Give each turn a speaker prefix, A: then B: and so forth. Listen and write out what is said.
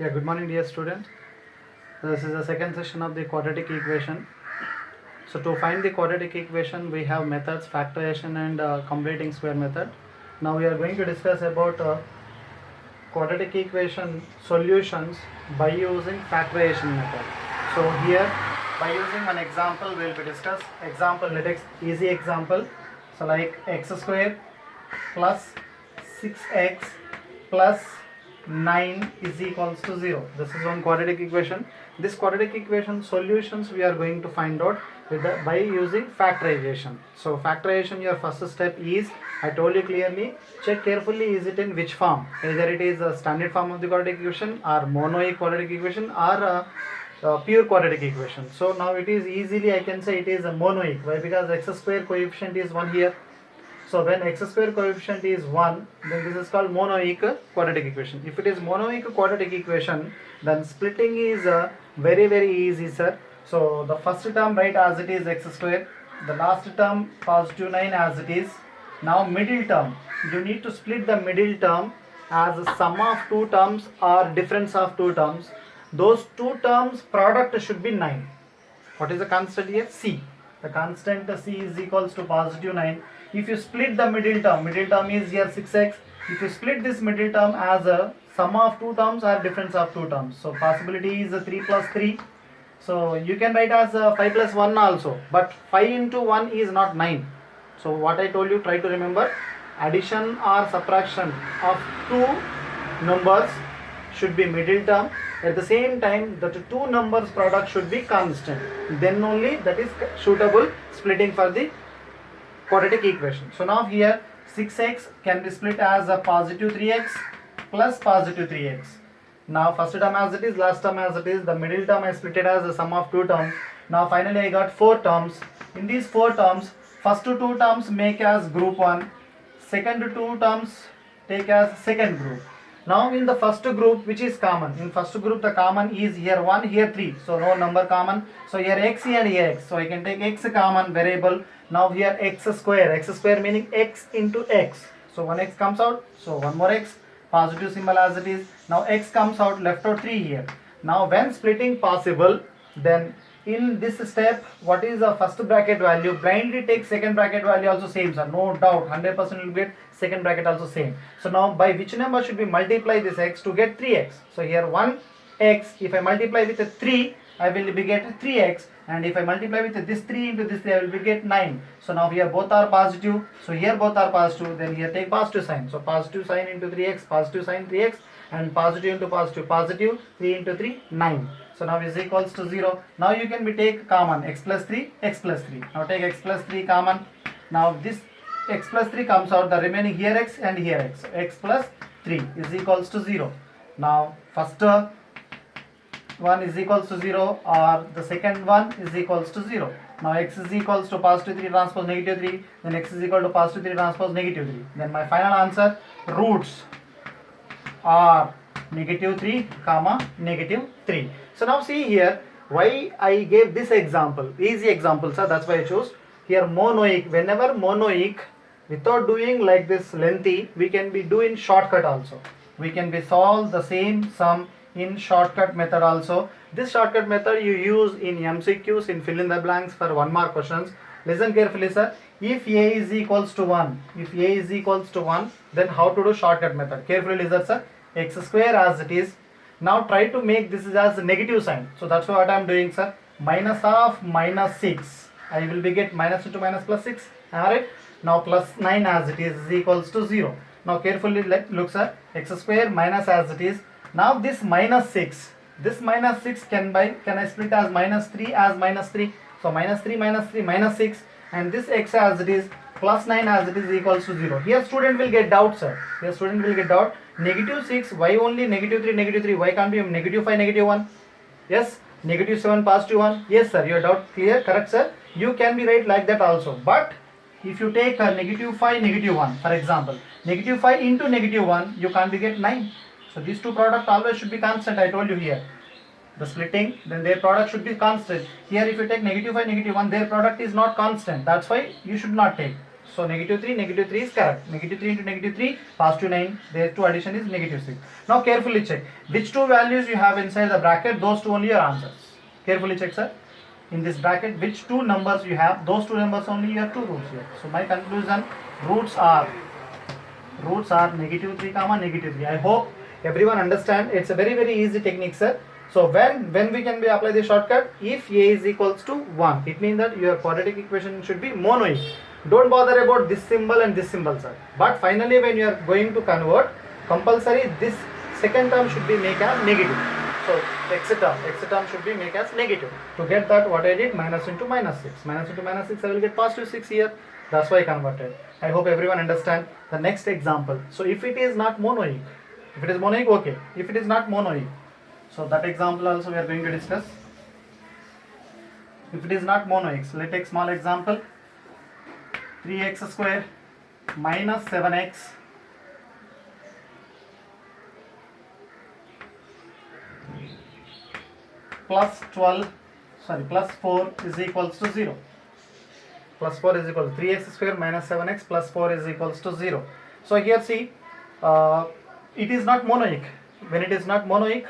A: Yeah, good morning, dear student. This is the second session of the quadratic equation. So to find the quadratic equation, we have methods factorization and completing square method. Now we are going to discuss about quadratic equation solutions by using factorization method. So here, by using an example, we'll be discuss example. Let's easy example. So like x square plus 6x plus 9 is equals to 0. This is one quadratic equation. This quadratic equation solutions we are going to find out by using factorization. So factorization, your first step is, I told you clearly, check carefully is it in which form. Either it is a standard form of the quadratic equation or monoic quadratic equation or pure quadratic equation. So now it is easily, I can say it is a monoic. Why? Because x square coefficient is 1 here. So when x square coefficient is 1, then this is called monoic quadratic equation. If it is monoic quadratic equation, then splitting is very easy, sir. So the first term write as it is x square, the last term positive 9 as it is. Now middle term, you need to split the middle term as a sum of two terms or difference of two terms. Those two terms product should be 9. What is the constant here? C. The constant C is equals to positive 9. If you split the middle term is here 6x. If you split this middle term as a sum of two terms or difference of two terms, so possibility is 3 plus 3. So you can write as 5 plus 1 also, but 5 into 1 is not 9. So what I told you, try to remember, addition or subtraction of two numbers should be middle term. At the same time, the two numbers product should be constant. Then only that is suitable splitting for the quadratic equation. So now here 6x can be split as a positive 3x plus positive 3x. Now first term as it is, last term as it is, the middle term I split it as a sum of two terms. Now finally I got four terms. In these four terms, first two terms make as group 1, second two terms take as second group. Now in the first group, which is common, in first group the common is here 1, here 3, so no number common. So here x and here x, so I can take x common variable. Now here x square meaning x into x, so 1x comes out, so one more x, positive symbol as it is. Now x comes out, left out 3 here. Now when splitting possible, then in this step, what is the first bracket value, blindly take second bracket value also same, sir, no doubt, 100% will get second bracket also same. So now by which number should we multiply this x to get 3x? So here 1x, if I multiply with a 3, I will be get 3x, and if I multiply with this 3 into this 3, I will be get 9. So now here both are positive, so here both are positive, then here take positive sign. So positive sign into 3x, positive sign 3x, and positive into positive, positive 3 into 3, 9. So now is equals to 0. Now you can be take common x plus 3, x plus 3. Now take x plus 3 common. Now this x plus 3 comes out, the remaining here x and here x. So x plus 3 is equals to 0. Now first one is equals to 0 or the second one is equals to 0. Now x is equals to positive 3 transpose negative 3, then x is equal to positive 3 transpose negative 3. Then my final answer, roots are negative 3 comma negative 3. So now see here why I gave this example, easy example, sir, that's why I chose here monoic. Whenever monoic, without doing like this lengthy, we can be doing shortcut also. We can be solve the same sum in shortcut method also. This shortcut method you use in MCQs, in fill in the blanks for 1 mark questions. Listen carefully, sir. If a is equals to 1, then how to do shortcut method? Carefully listen, sir. X square as it is. Now try to make this as a negative sign. So that's what I am doing, sir. Minus of minus 6. I will be get minus into minus plus 6. Alright. Now plus 9 as it is equals to 0. Now carefully look, sir. X square minus as it is. Now this minus 6. This minus 6 can I split as minus 3 as minus 3. So minus 3 minus 3 minus 6. And this x as it is plus 9 as it is equals to 0. Here student will get doubt, sir. Here student will get doubt. Negative 6, why only negative 3, negative 3? Why can't be negative 5, negative 1? Yes. Negative 7, positive 1. Yes, sir. Your doubt clear? Correct, sir. You can be right like that also. But if you take a negative 5, negative 1, for example, negative 5 into negative 1, you can't be get 9. So these two products always should be constant. I told you here. The splitting, then their product should be constant. Here if you take negative 5, negative 1, their product is not constant. That's why you should not take. So negative 3 is correct. Negative 3 into negative 3, positive 9. Their two addition is negative 6. Now carefully check which two values you have inside the bracket. Those two only your answers. Carefully check, sir. In this bracket, which two numbers you have? Those two numbers only. You have two roots here. So my conclusion: roots are negative 3 comma negative 3. I hope everyone understand. It's a very easy technique, sir. So when we can be apply the shortcut, if a is equals to 1, it means that your quadratic equation should be monoic. Don't bother about this symbol and this symbol, sir. But finally when you are going to convert, compulsory this second term should be make as negative. So x term should be make as negative. To get that, what I did, minus into minus 6. Minus into minus 6, I will get positive 6 here. That's why I converted. I hope everyone understand. The next example. So if it is not monoic, if it is monoic, okay. If it is not monoic, so that example also we are going to discuss. If it is not monoic, so let's take small example. 3x square minus 7x plus 4 is equals to 0. Plus 4 is equal to 3x square minus 7x plus 4 is equals to 0. So here see, it is not monoic. When it is not monoic,